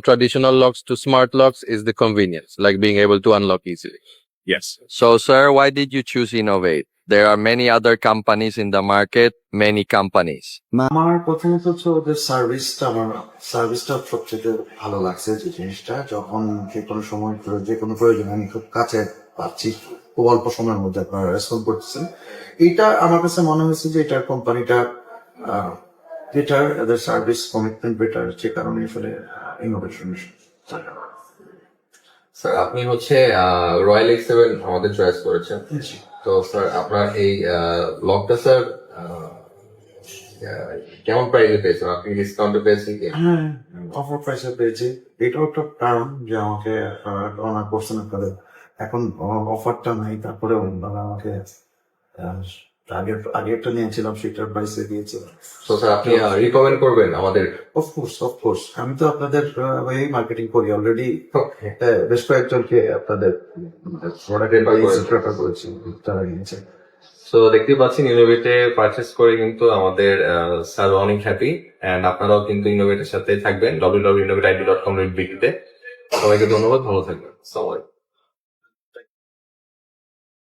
traditional locks to smart locks is the convenience, like being able to unlock easily. Yes. So, sir, why did you choose Innovate? There are many other companies in the market, many companies. আমার প্রথমত হচ্ছে ওদের সার্ভিসটা সবচেয়ে ভালো লাগছে। যে জিনিসটা যখন যে কোনো সময় যে কোনো প্রয়োজনে আমি খুব কাছে পাচ্ছি, খুব অল্প সময়ের মধ্যে আপনারা রেসপন্ড করতেছেন, এটা আমার কাছে মনে হয়েছে যে এটার কোম্পানিটা বেটার, এদের সার্ভিস কমিটমেন্ট বেটার, যে কারণে আসলে ইনোভেশন। স্যার আপনি হচ্ছে রয়্যাল X7 আমাদের চয়েস করেছেন। তো স্যার আপনার এই লকটা স্যার কেমন প্রাইসে পেয়েছেন? আপনি ডিসকাউন্টে পেয়েছেন কি? হ্যাঁ, অফার প্রাইসে পেয়েছি। এটাও একটা কারণ যে আমাকে অনার করছেন আপনাদের। এখন অফারটা নাই, তারপরে আমাকে আগে একটা নিয়েছিলাম, সেটার প্রাইসে দিয়েছিলাম। তো স্যার আপনি রিকমেন্ড করবেন আমাদের? অফকোর্স আমি তো আপনাদের এই মার্কেটিং করি অলরেডি। বেশ কয়েকজনকে আপনাদের প্রোডাক্ট প্রেফার করেছি, তারা নিয়েছে। তো দেখতে পাচ্ছেন ইনোভেটে পারচেস করে কিন্তু আমাদের স্যার অনেক হ্যাপি, এন্ড আপনারাও কিন্তু ইনোভেটের সাথে থাকবেন www.innovateid.com/বিটিতে। সবাইকে ধন্যবাদ, ভালো থাকবেন। আসসালামু আলাইকুম।